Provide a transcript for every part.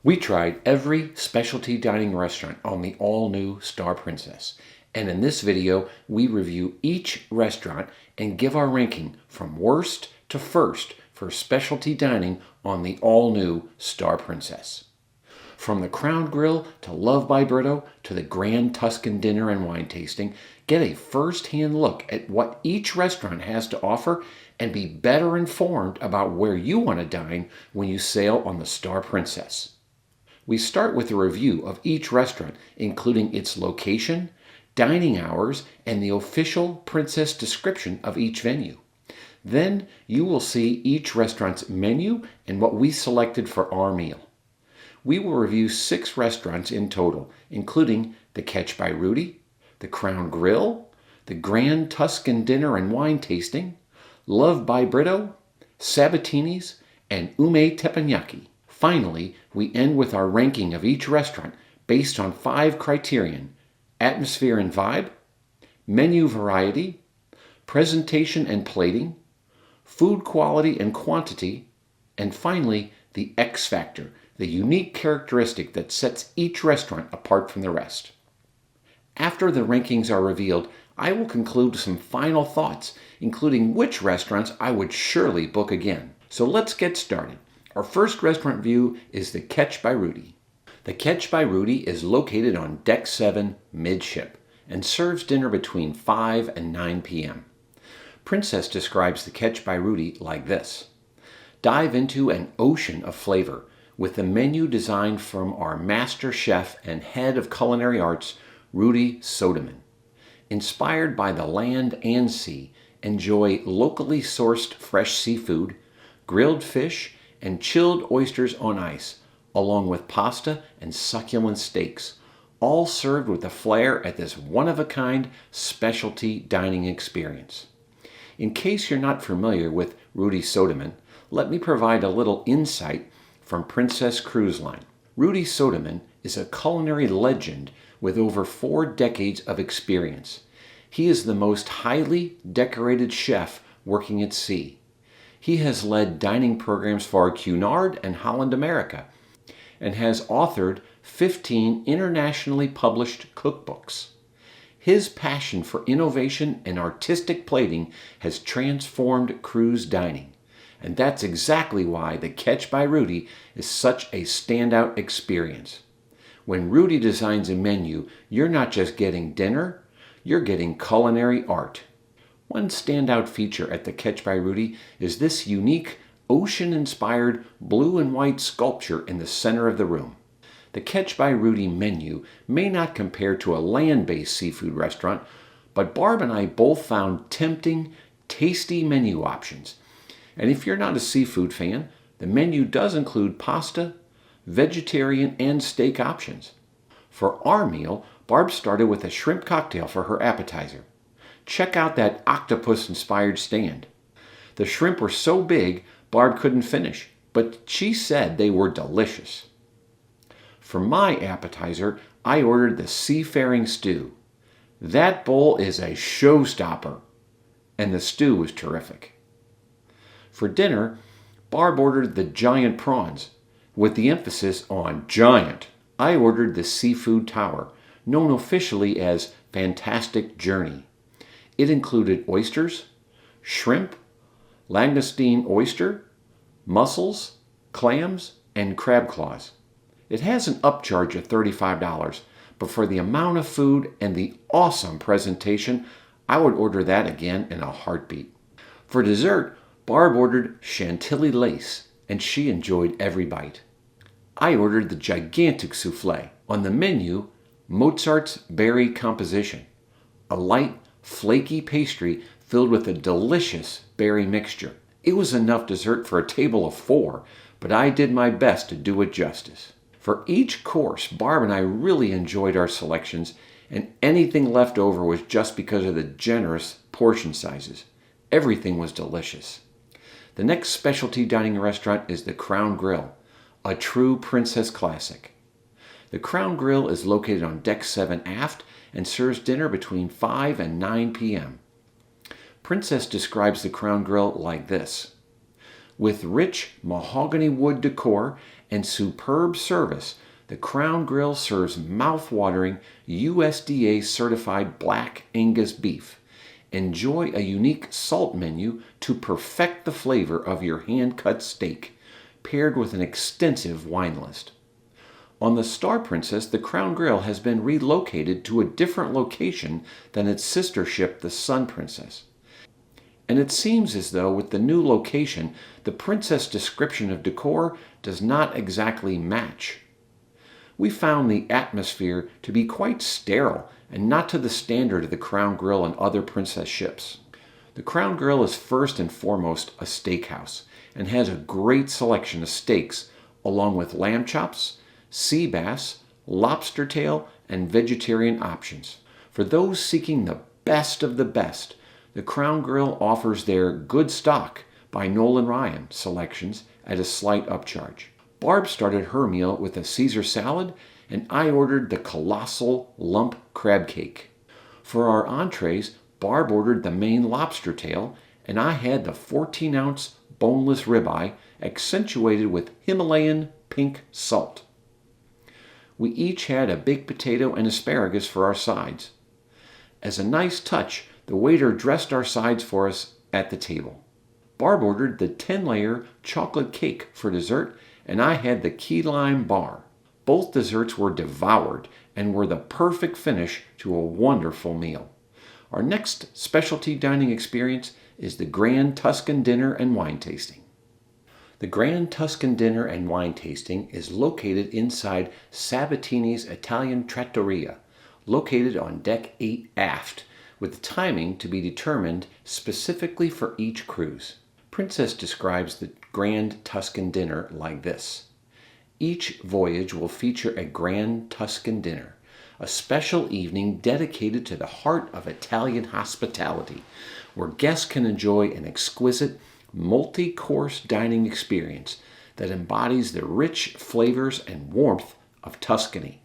We tried every specialty dining restaurant on the all-new Star Princess, and in this video we review each restaurant and give our ranking from worst to first for specialty dining on the all-new Star Princess. From the Crown Grill to Love by Britto to the Grand Tuscan Dinner and wine tasting, get a first-hand look at what each restaurant has to offer and be better informed about where you want to dine when you sail on the Star Princess. We start with a review of each restaurant, including its location, dining hours, and the official Princess description of each venue. Then you will see each restaurant's menu and what we selected for our meal. We will review 6 restaurants in total, including the Catch by Rudi, the Crown Grill, the Grand Tuscan Dinner and wine tasting, Love by Britto, Sabatini's, and Umai Teppanyaki. Finally, we end with our ranking of each restaurant based on 5 criterion: atmosphere and vibe, menu variety, presentation and plating, food quality and quantity, and finally, the X factor, the unique characteristic that sets each restaurant apart from the rest. After the rankings are revealed, I will conclude with some final thoughts, including which restaurants I would surely book again. So let's get started. Our first restaurant view is the Catch by Rudi. The Catch by Rudi is located on Deck 7 midship and serves dinner between 5 and 9 p.m. Princess describes the Catch by Rudi like this: dive into an ocean of flavor with the menu designed from our master chef and head of culinary arts, Rudi Sodamin. Inspired by the land and sea, enjoy locally sourced fresh seafood, grilled fish, and chilled oysters on ice, along with pasta and succulent steaks, all served with a flair at this one-of-a-kind specialty dining experience. In case you're not familiar with Rudi Sodamin, let me provide a little insight from Princess Cruise Line. Rudi Sodamin is a culinary legend with over 4 decades of experience. He is the most highly decorated chef working at sea. He has led dining programs for Cunard and Holland America and has authored 15 internationally published cookbooks. His passion for innovation and artistic plating has transformed cruise dining, and that's exactly why the Catch by Rudi is such a standout experience. When Rudi designs a menu, you're not just getting dinner, you're getting culinary art. One standout feature at the Catch by Rudi is this unique ocean-inspired blue and white sculpture in the center of the room. The Catch by Rudi menu may not compare to a land-based seafood restaurant, but Barb and I both found tempting, tasty menu options. And if you're not a seafood fan, the menu does include pasta, vegetarian, and steak options. For our meal, Barb started with a shrimp cocktail for her appetizer. Check out that octopus-inspired stand. The shrimp were so big, Barb couldn't finish, but she said they were delicious. For my appetizer, I ordered the seafaring stew. That bowl is a showstopper, and the stew was terrific. For dinner, Barb ordered the giant prawns, with the emphasis on giant. I ordered the seafood tower, known officially as Fantastic Journey. It included oysters, shrimp, langoustine oyster, mussels, clams, and crab claws. It has an upcharge of $35, but for the amount of food and the awesome presentation, I would order that again in a heartbeat. For dessert, Barb ordered chantilly lace, and she enjoyed every bite. I ordered the gigantic souffle. On the menu, Mozart's Berry Composition, a light, flaky pastry filled with a delicious berry mixture. It was enough dessert for a table of 4, but I did my best to do it justice. For each course, Barb and I really enjoyed our selections, and anything left over was just because of the generous portion sizes. Everything was delicious. The next specialty dining restaurant is the Crown Grill, a true Princess classic. The Crown Grill is located on Deck 7 aft and serves dinner between 5 and 9 p.m. Princess describes the Crown Grill like this: with rich mahogany wood decor and superb service, the Crown Grill serves mouth-watering USDA-certified Black Angus beef. Enjoy a unique salt menu to perfect the flavor of your hand-cut steak, paired with an extensive wine list. On the Star Princess, the Crown Grill has been relocated to a different location than its sister ship, the Sun Princess. And it seems as though with the new location, the Princess description of decor does not exactly match. We found the atmosphere to be quite sterile and not to the standard of the Crown Grill and other Princess ships. The Crown Grill is first and foremost a steakhouse and has a great selection of steaks along with lamb chops, sea bass, lobster tail, and vegetarian options. For those seeking the best of the best, the Crown Grill offers their Good Stock by Nolan Ryan selections at a slight upcharge. Barb started her meal with a Caesar salad, and I ordered the colossal lump crab cake. For our entrees, Barb ordered the Maine lobster tail, and I had the 14-ounce boneless ribeye accentuated with Himalayan pink salt. We each had a baked potato and asparagus for our sides. As a nice touch, the waiter dressed our sides for us at the table. Barb ordered the 10-layer chocolate cake for dessert, and I had the key lime bar. Both desserts were devoured and were the perfect finish to a wonderful meal. Our next specialty dining experience is the Grand Tuscan Dinner and Wine Tasting. The Grand Tuscan Dinner and Wine Tasting is located inside Sabatini's Italian Trattoria, located on deck 8 aft, with the timing to be determined specifically for each cruise. Princess describes the Grand Tuscan Dinner like this. Each voyage will feature a Grand Tuscan Dinner, a special evening dedicated to the heart of Italian hospitality, where guests can enjoy an exquisite, multi-course dining experience that embodies the rich flavors and warmth of Tuscany.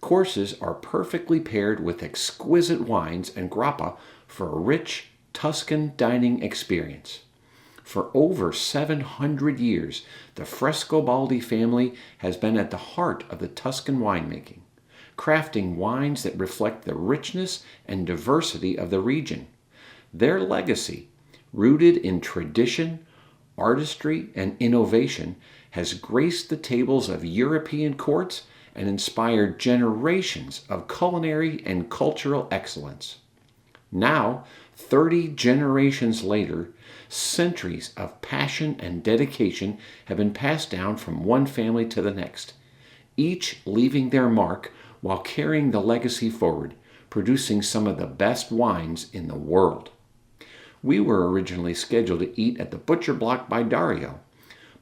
Courses are perfectly paired with exquisite wines and grappa for a rich Tuscan dining experience. For over 700 years, the Frescobaldi family has been at the heart of the Tuscan winemaking, crafting wines that reflect the richness and diversity of the region. Their legacy, rooted in tradition, artistry, and innovation, has graced the tables of European courts and inspired generations of culinary and cultural excellence. Now, 30 generations later, centuries of passion and dedication have been passed down from one family to the next, each leaving their mark while carrying the legacy forward, producing some of the best wines in the world. We were originally scheduled to eat at the Butcher Block by Dario,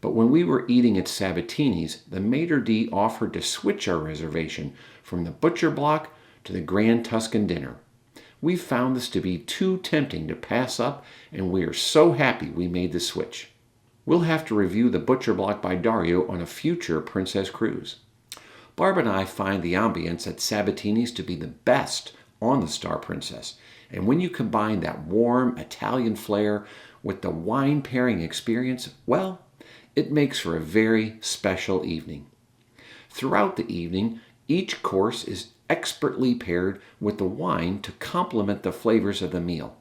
but when we were eating at Sabatini's, the maitre d' offered to switch our reservation from the Butcher Block to the Grand Tuscan Dinner. We found this to be too tempting to pass up, and we are so happy we made the switch. We'll have to review the Butcher Block by Dario on a future Princess cruise. Barb and I find the ambience at Sabatini's to be the best on the Star Princess, and when you combine that warm Italian flair with the wine pairing experience, well, it makes for a very special evening. Throughout the evening, each course is expertly paired with the wine to complement the flavors of the meal.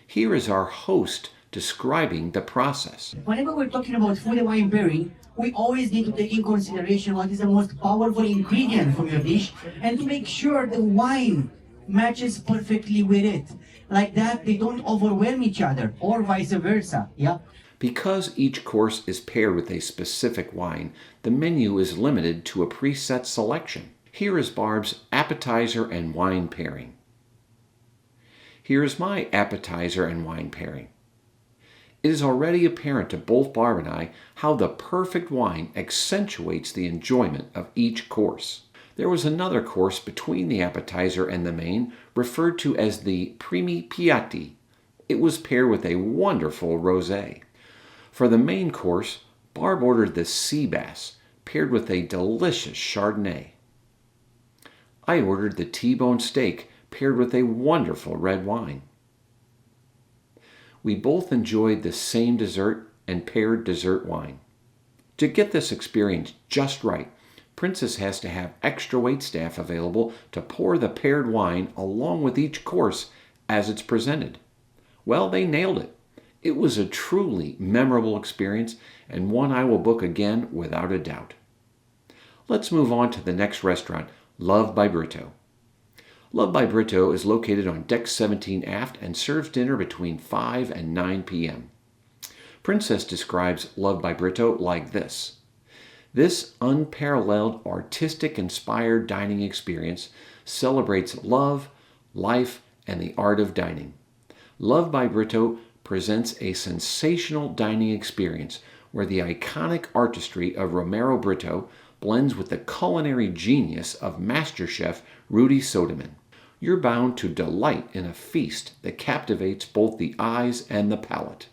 Here is our host describing the process. Whenever we're talking about food and wine pairing, we always need to take in consideration what is the most powerful ingredient from your dish and to make sure the wine matches perfectly with it. Like that, they don't overwhelm each other or vice versa. Yeah. Because each course is paired with a specific wine, the menu is limited to a preset selection. Here is Barb's appetizer and wine pairing. Here is my appetizer and wine pairing. It is already apparent to both Barb and I how the perfect wine accentuates the enjoyment of each course. There was another course between the appetizer and the main, referred to as the primi piatti. It was paired with a wonderful rosé. For the main course, Barb ordered the sea bass, paired with a delicious Chardonnay. I ordered the T-bone steak, paired with a wonderful red wine. We both enjoyed the same dessert and paired dessert wine. To get this experience just right, Princess has to have extra waitstaff available to pour the paired wine along with each course as it's presented. Well, they nailed it. It was a truly memorable experience and one I will book again without a doubt. Let's move on to the next restaurant, Love by Britto. Love by Britto is located on Deck 17 aft and serves dinner between 5 and 9 p.m. Princess describes Love by Britto like this. This unparalleled, artistic-inspired dining experience celebrates love, life, and the art of dining. Love by Britto presents a sensational dining experience where the iconic artistry of Romero Britto blends with the culinary genius of master chef Rudi Sodamin. You're bound to delight in a feast that captivates both the eyes and the palate.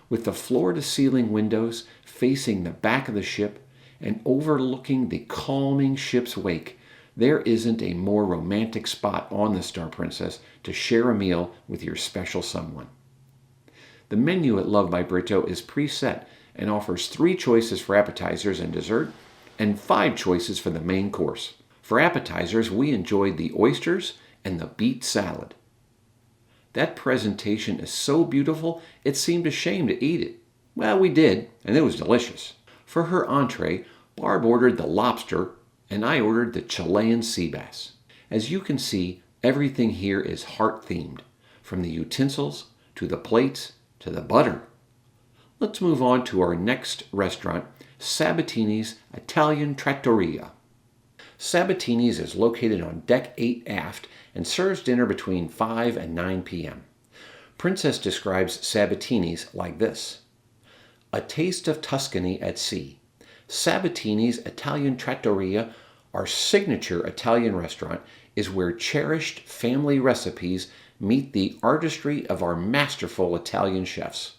With the floor-to-ceiling windows facing the back of the ship and overlooking the calming ship's wake, there isn't a more romantic spot on the Star Princess to share a meal with your special someone. The menu at Love by Britto is preset and offers 3 choices for appetizers and dessert and 5 choices for the main course. For appetizers, we enjoyed the oysters and the beet salad. That presentation is so beautiful, it seemed a shame to eat it. Well, we did, and it was delicious. For her entree, Barb ordered the lobster, and I ordered the Chilean sea bass. As you can see, everything here is heart-themed, from the utensils to the plates to the butter. Let's move on to our next restaurant, Sabatini's Italian Trattoria. Sabatini's is located on Deck 8 aft and serves dinner between 5 and 9 p.m. Princess describes Sabatini's like this. A taste of Tuscany at sea. Sabatini's Italian Trattoria, our signature Italian restaurant, is where cherished family recipes meet the artistry of our masterful Italian chefs.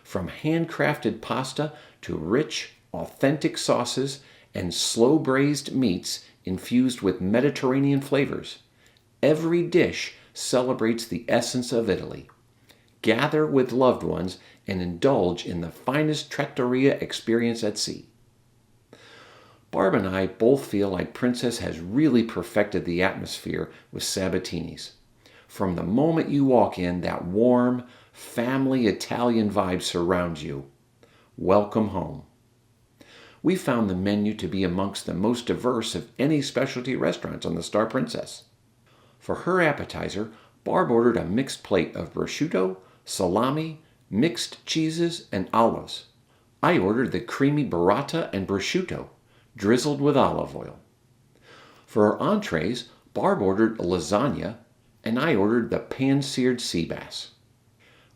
From handcrafted pasta to rich, authentic sauces and slow-braised meats infused with Mediterranean flavors, every dish celebrates the essence of Italy. Gather with loved ones and indulge in the finest trattoria experience at sea. Barb and I both feel like Princess has really perfected the atmosphere with Sabatini's. From the moment you walk in, that warm, family Italian vibe surrounds you. Welcome home. We found the menu to be amongst the most diverse of any specialty restaurants on the Star Princess. For her appetizer, Barb ordered a mixed plate of prosciutto, salami, mixed cheeses, and olives. I ordered the creamy burrata and prosciutto, drizzled with olive oil. For her entrees, Barb ordered lasagna, and I ordered the pan-seared sea bass.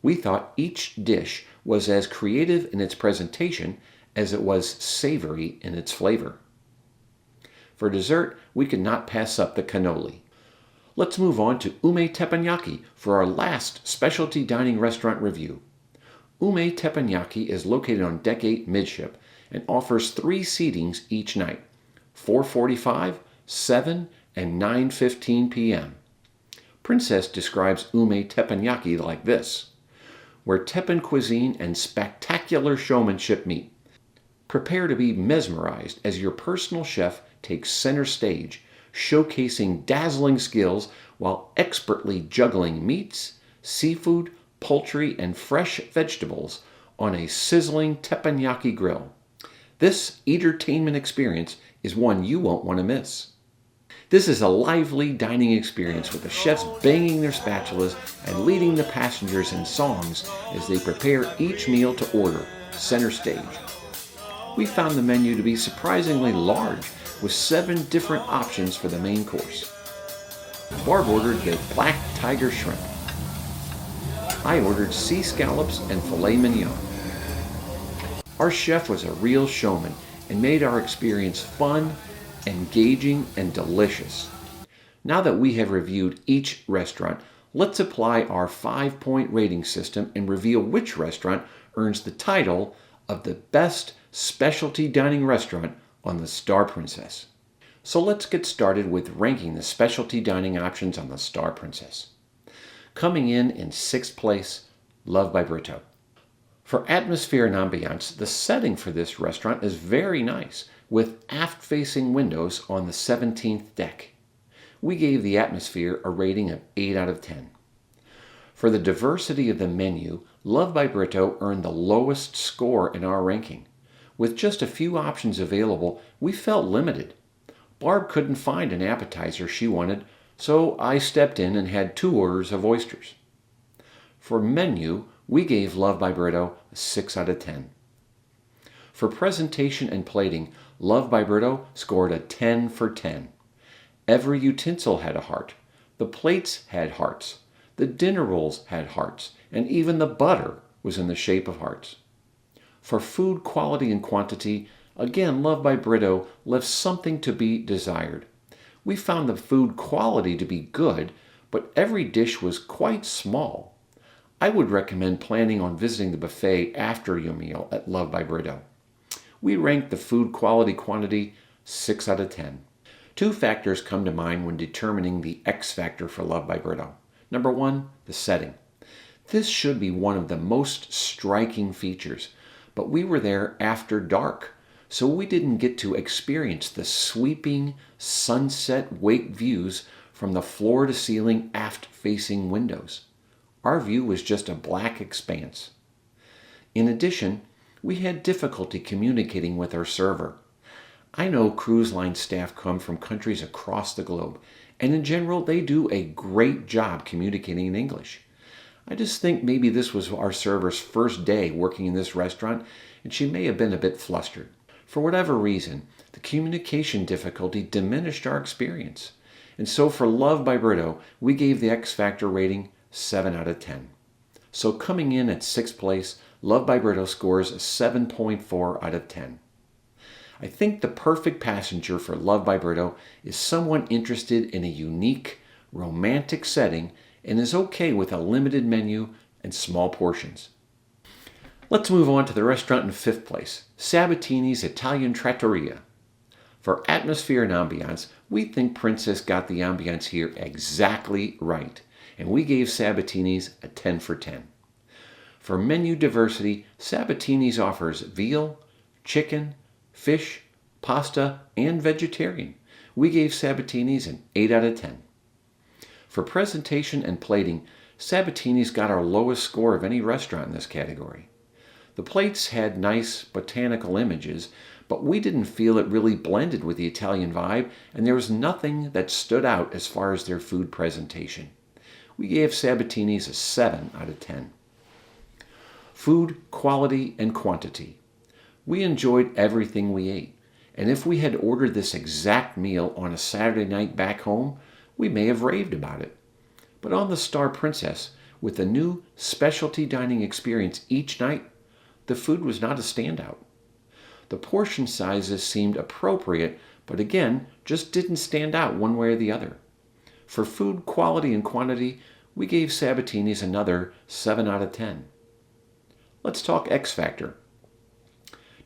We thought each dish was as creative in its presentation as it was savory in its flavor. For dessert, we could not pass up the cannoli. Let's move on to Umai Teppanyaki for our last specialty dining restaurant review. Umai Teppanyaki is located on Deck 8 midship and offers 3 seatings each night, 4:45, 7, and 9:15 p.m. Princess describes Umai Teppanyaki like this, where Teppan cuisine and spectacular showmanship meet. Prepare to be mesmerized as your personal chef takes center stage, showcasing dazzling skills while expertly juggling meats, seafood, poultry, and fresh vegetables on a sizzling teppanyaki grill. This entertainment experience is one you won't want to miss. This is a lively dining experience with the chefs banging their spatulas and leading the passengers in songs as they prepare each meal to order, center stage. We found the menu to be surprisingly large, with 7 different options for the main course. Barb ordered the black tiger shrimp. I ordered sea scallops and filet mignon. Our chef was a real showman and made our experience fun, engaging, and delicious. Now that we have reviewed each restaurant, let's apply our 5-point rating system and reveal which restaurant earns the title of the best specialty dining restaurant on the Star Princess. So let's get started with ranking the specialty dining options on the Star Princess. Coming in 6th place, Love by Britto. For atmosphere and ambiance, the setting for this restaurant is very nice, with aft-facing windows on the 17th deck. We gave the atmosphere a rating of 8 out of 10. For the diversity of the menu, Love by Britto earned the lowest score in our ranking. With just a few options available, we felt limited. Barb couldn't find an appetizer she wanted, so I stepped in and had 2 orders of oysters. For menu, we gave Love by Britto a 6 out of 10. For presentation and plating, Love by Britto scored a 10 for 10. Every utensil had a heart. The plates had hearts. The dinner rolls had hearts. And even the butter was in the shape of hearts. For food quality and quantity, again, Love by Britto left something to be desired. We found the food quality to be good, but every dish was quite small. I would recommend planning on visiting the buffet after your meal at Love by Britto. We ranked the food quality quantity 6 out of 10. 2 factors come to mind when determining the X factor for Love by Britto. Number 1, the setting. This should be one of the most striking features, but we were there after dark, so we didn't get to experience the sweeping sunset wake views from the floor-to-ceiling aft-facing windows. Our view was just a black expanse. In addition, we had difficulty communicating with our server. I know cruise line staff come from countries across the globe, and in general, they do a great job communicating in English. I just think maybe this was our server's first day working in this restaurant, and she may have been a bit flustered. For whatever reason, the communication difficulty diminished our experience. And so for Love by Britto, we gave the X Factor rating 7 out of 10. So coming in at 6th place, Love by Britto scores a 7.4 out of 10. I think the perfect passenger for Love by Britto is someone interested in a unique, romantic setting and is okay with a limited menu and small portions. Let's move on to the restaurant in 5th place, Sabatini's Italian Trattoria. For atmosphere and ambiance, we think Princess got the ambiance here exactly right, and we gave Sabatini's a 10 for 10. For menu diversity, Sabatini's offers veal, chicken, fish, pasta, and vegetarian. We gave Sabatini's an 8 out of 10. For presentation and plating, Sabatini's got our lowest score of any restaurant in this category. The plates had nice botanical images, but we didn't feel it really blended with the Italian vibe, and there was nothing that stood out as far as their food presentation. We gave Sabatini's a 7 out of 10. Food quality and quantity. We enjoyed everything we ate, and if we had ordered this exact meal on a Saturday night back home, we may have raved about it. But on the Star Princess, with a new specialty dining experience each night, the food was not a standout. The portion sizes seemed appropriate, but again, just didn't stand out one way or the other. For food quality and quantity, we gave Sabatini's another 7 out of 10. Let's talk X Factor.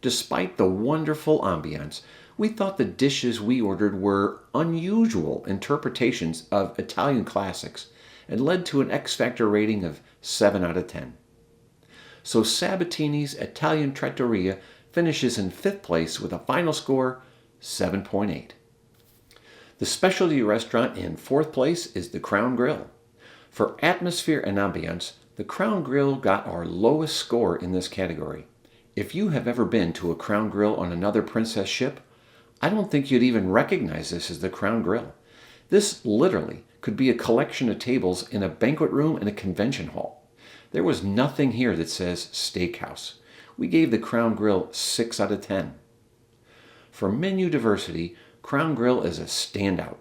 Despite the wonderful ambiance, we thought the dishes we ordered were unusual interpretations of Italian classics and led to an X Factor rating of 7 out of 10. So Sabatini's Italian Trattoria finishes in 5th place with a final score 7.8. The specialty restaurant in 4th place is the Crown Grill. For atmosphere and ambiance, the Crown Grill got our lowest score in this category. If you have ever been to a Crown Grill on another Princess ship, I don't think you'd even recognize this as the Crown Grill. This literally could be a collection of tables in a banquet room in a convention hall. There was nothing here that says Steakhouse. We gave the Crown Grill 6 out of 10. For menu diversity, Crown Grill is a standout.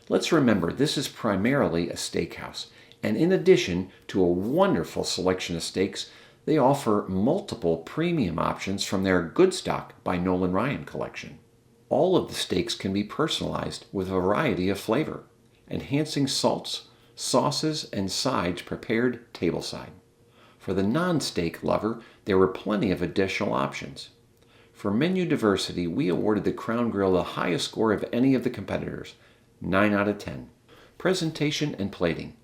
Let's remember this is primarily a steakhouse, and in addition to a wonderful selection of steaks, they offer multiple premium options from their Good Stock by Nolan Ryan collection. All of the steaks can be personalized with a variety of flavor, enhancing salts, sauces, and sides prepared tableside. For the non-steak lover, there were plenty of additional options. For menu diversity, we awarded the Crown Grill the highest score of any of the competitors, 9 out of 10. Presentation and plating.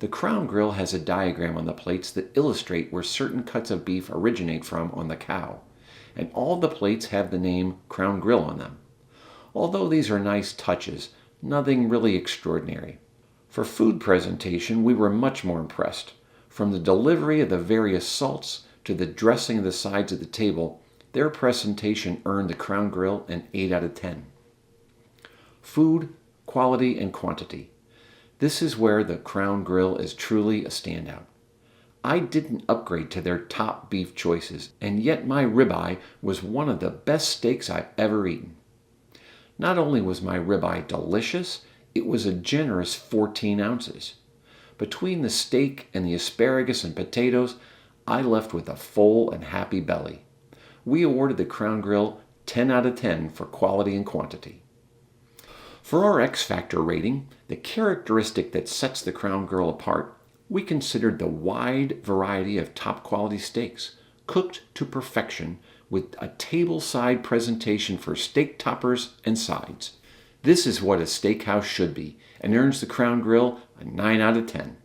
The Crown Grill has a diagram on the plates that illustrate where certain cuts of beef originate from on the cow, and all the plates have the name Crown Grill on them. Although these are nice touches, nothing really extraordinary. For food presentation, we were much more impressed. From the delivery of the various salts to the dressing of the sides of the table, their presentation earned the Crown Grill an 8 out of 10. Food, quality, and quantity. This is where the Crown Grill is truly a standout. I didn't upgrade to their top beef choices, and yet my ribeye was one of the best steaks I've ever eaten. Not only was my ribeye delicious, it was a generous 14 ounces. Between the steak and the asparagus and potatoes, I left with a full and happy belly. We awarded the Crown Grill 10 out of 10 for quality and quantity. For our X Factor rating, the characteristic that sets the Crown Grill apart, we considered the wide variety of top quality steaks, cooked to perfection with a tableside presentation for steak toppers and sides. This is what a steakhouse should be, and earns the Crown Grill a 9 out of 10.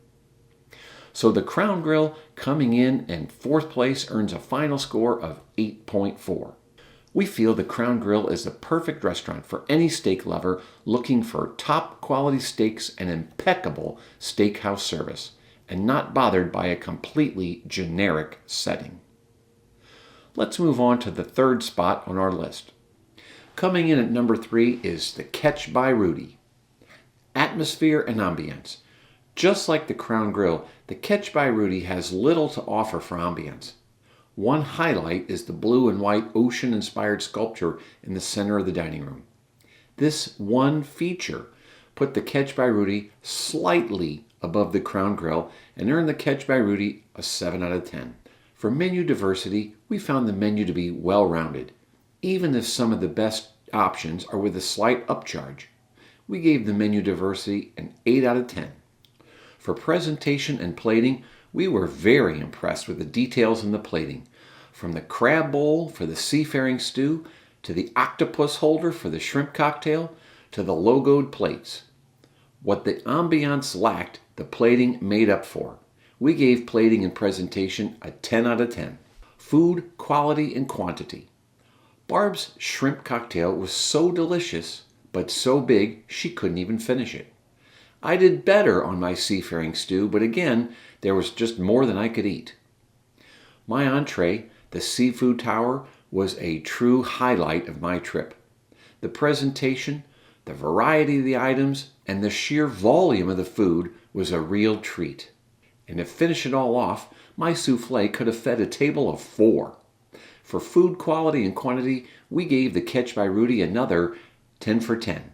So the Crown Grill, coming in fourth place, earns a final score of 8.4. We feel the Crown Grill is the perfect restaurant for any steak lover looking for top quality steaks and impeccable steakhouse service, and not bothered by a completely generic setting. Let's move on to the third spot on our list. Coming in at number 3 is the Catch by Rudi. Atmosphere and ambience. Just like the Crown Grill, the Catch by Rudi has little to offer for ambience. One highlight is the blue and white ocean-inspired sculpture in the center of the dining room. This one feature put the Catch by Rudi slightly above the Crown Grill and earned the Catch by Rudi a 7 out of 10. For menu diversity, we found the menu to be well-rounded, even if some of the best options are with a slight upcharge. We gave the menu diversity an 8 out of 10. For presentation and plating, we were very impressed with the details in the plating, from the crab bowl for the seafaring stew, to the octopus holder for the shrimp cocktail, to the logoed plates. What the ambiance lacked, the plating made up for. We gave plating and presentation a 10 out of 10. Food, quality, and quantity. Barb's shrimp cocktail was so delicious, but so big she couldn't even finish it. I did better on my seafaring stew, but again, there was just more than I could eat. My entree, the seafood tower, was a true highlight of my trip. The presentation, the variety of the items, and the sheer volume of the food was a real treat. And to finish it all off, my souffle could have fed a table of 4. For food quality and quantity, we gave the Catch by Rudi another 10 for 10.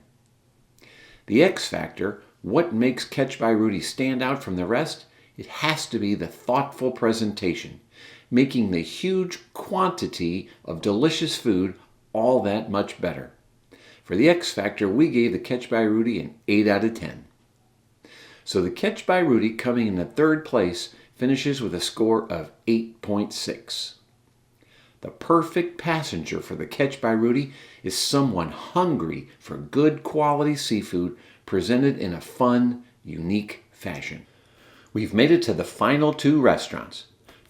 The X Factor, what makes Catch by Rudi stand out from the rest? It has to be the thoughtful presentation, making the huge quantity of delicious food all that much better. For the X Factor, we gave the Catch by Rudi an 8 out of 10. So the Catch by Rudi, coming in the third place, finishes with a score of 8.6. The perfect passenger for the Catch by Rudi is someone hungry for good quality seafood presented in a fun, unique fashion. We've made it to the final 2 restaurants.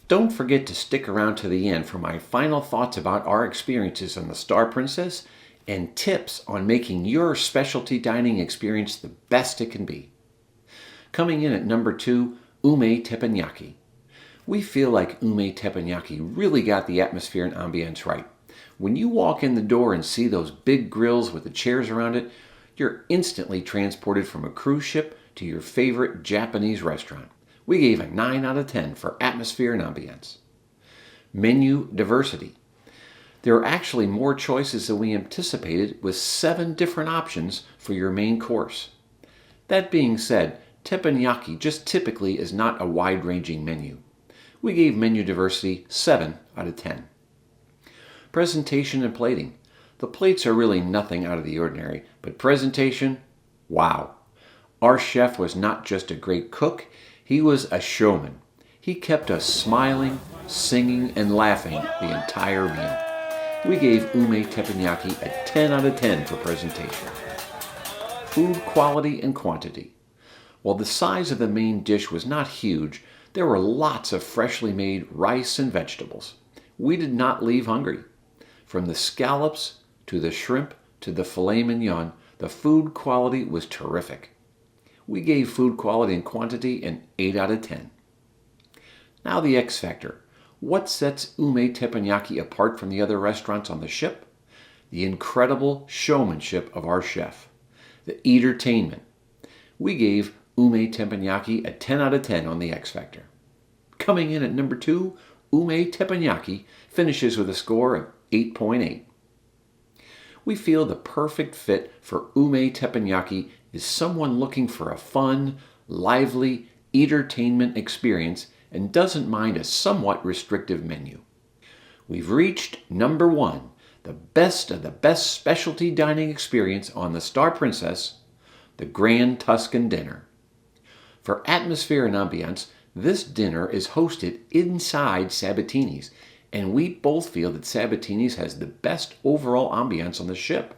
Don't forget to stick around to the end for my final thoughts about our experiences on the Star Princess and tips on making your specialty dining experience the best it can be. Coming in at number 2, Umai Teppanyaki. We feel like Umai Teppanyaki really got the atmosphere and ambience right. When you walk in the door and see those big grills with the chairs around it, you're instantly transported from a cruise ship to your favorite Japanese restaurant. We gave a 9 out of 10 for atmosphere and ambience. Menu diversity. There are actually more choices than we anticipated, with 7 different options for your main course. That being said, teppanyaki just typically is not a wide-ranging menu. We gave menu diversity 7 out of 10. Presentation and plating. The plates are really nothing out of the ordinary, but presentation, wow. Our chef was not just a great cook, he was a showman. He kept us smiling, singing, and laughing the entire meal. We gave Umai Teppanyaki a 10 out of 10 for presentation. Food quality and quantity. While the size of the main dish was not huge, there were lots of freshly made rice and vegetables. We did not leave hungry. From the scallops to the shrimp to the filet mignon, the food quality was terrific. We gave food quality and quantity an 8 out of 10. Now the X factor. What sets Umai Teppanyaki apart from the other restaurants on the ship? The incredible showmanship of our chef. The entertainment. We gave Umai Teppanyaki a 10 out of 10 on the X factor. Coming in at number 2, Umai Teppanyaki finishes with a score of 8.8. We feel the perfect fit for Umai Teppanyaki is someone looking for a fun, lively, entertainment experience and doesn't mind a somewhat restrictive menu. We've reached number 1, the best of the best specialty dining experience on the Star Princess, the Grand Tuscan Dinner. For atmosphere and ambiance, this dinner is hosted inside Sabatini's, and we both feel that Sabatini's has the best overall ambiance on the ship.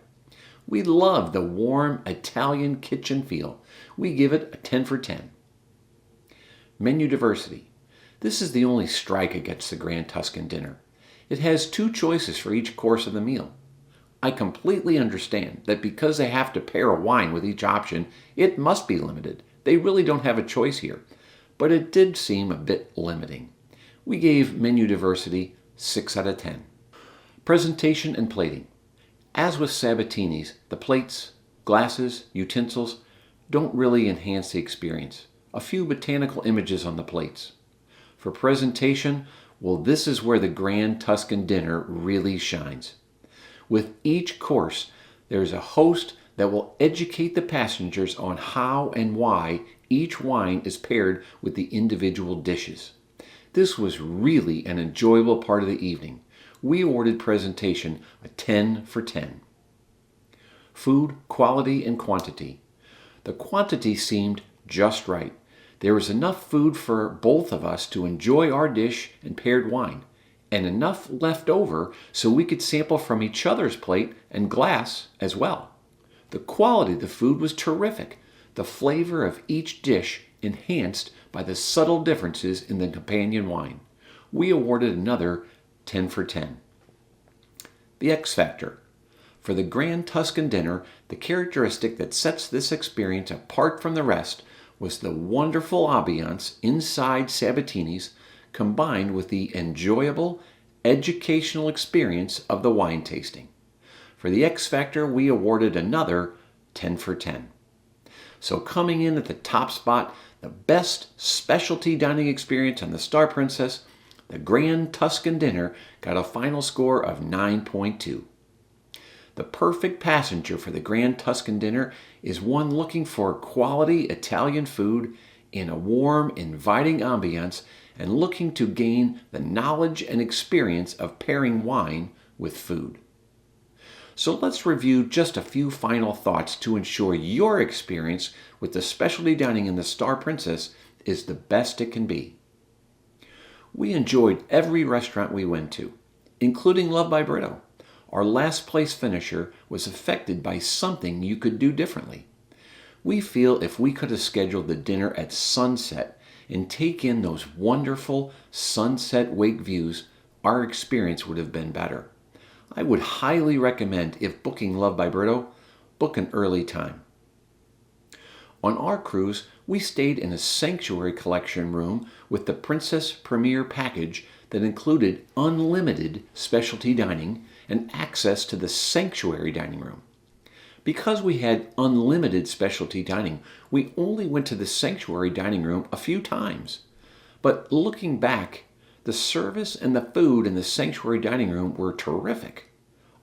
We love the warm Italian kitchen feel. We give it a 10 for 10. Menu diversity. This is the only strike against the Grand Tuscan Dinner. It has 2 choices for each course of the meal. I completely understand that because they have to pair a wine with each option, it must be limited. They really don't have a choice here. But it did seem a bit limiting. We gave menu diversity 6 out of 10. Presentation and plating. As with Sabatini's, the plates, glasses, utensils don't really enhance the experience. A few botanical images on the plates. For presentation, well, this is where the Grand Tuscan Dinner really shines. With each course, there's a host that will educate the passengers on how and why each wine is paired with the individual dishes. This was really an enjoyable part of the evening. We awarded presentation a 10 for 10. Food, quality, and quantity. The quantity seemed just right. There was enough food for both of us to enjoy our dish and paired wine, and enough left over so we could sample from each other's plate and glass as well. The quality of the food was terrific. The flavor of each dish enhanced by the subtle differences in the companion wine. We awarded another 10 for 10. The X Factor. For the Grand Tuscan Dinner, the characteristic that sets this experience apart from the rest was the wonderful ambiance inside Sabatini's combined with the enjoyable, educational experience of the wine tasting. For the X Factor, we awarded another 10 for 10. So coming in at the top spot, the best specialty dining experience on the Star Princess, the Grand Tuscan Dinner got a final score of 9.2. The perfect passenger for the Grand Tuscan Dinner is one looking for quality Italian food in a warm, inviting ambiance and looking to gain the knowledge and experience of pairing wine with food. So let's review just a few final thoughts to ensure your experience with the specialty dining in the Star Princess is the best it can be. We enjoyed every restaurant we went to, including Love by Britto. Our last place finisher was affected by something you could do differently. We feel if we could have scheduled the dinner at sunset and take in those wonderful sunset wake views, our experience would have been better. I would highly recommend, if booking Love by Britto, book an early time. On our cruise, we stayed in a sanctuary collection room with the Princess Premier package that included unlimited specialty dining and access to the sanctuary dining room. Because we had unlimited specialty dining, we only went to the sanctuary dining room a few times. But looking back, the service and the food in the sanctuary dining room were terrific.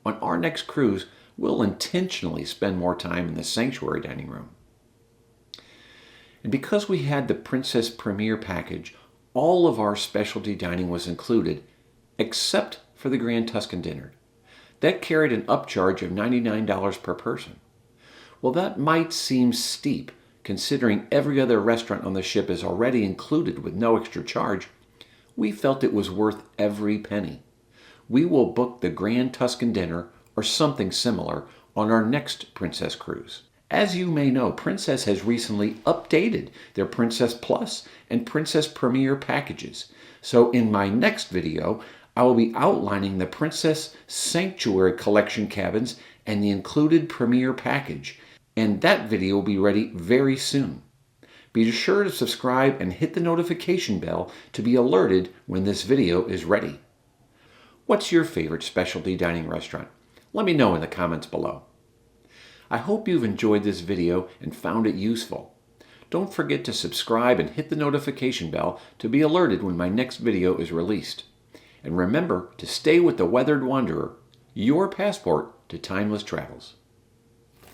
On our next cruise, we'll intentionally spend more time in the sanctuary dining room. And because we had the Princess Premier package, all of our specialty dining was included, except for the Grand Tuscan Dinner. That carried an upcharge of $99 per person. Well, that might seem steep, considering every other restaurant on the ship is already included with no extra charge. We felt it was worth every penny. We will book the Grand Tuscan Dinner or something similar on our next Princess cruise. As you may know, Princess has recently updated their Princess Plus and Princess Premier packages. So in my next video, I will be outlining the Princess Sanctuary Collection cabins and the included Premier package. And that video will be ready very soon. Be sure to subscribe and hit the notification bell to be alerted when this video is ready. What's your favorite specialty dining restaurant? Let me know in the comments below. I hope you've enjoyed this video and found it useful. Don't forget to subscribe and hit the notification bell to be alerted when my next video is released. And remember to stay with the Weathered Wanderer, your passport to timeless travels.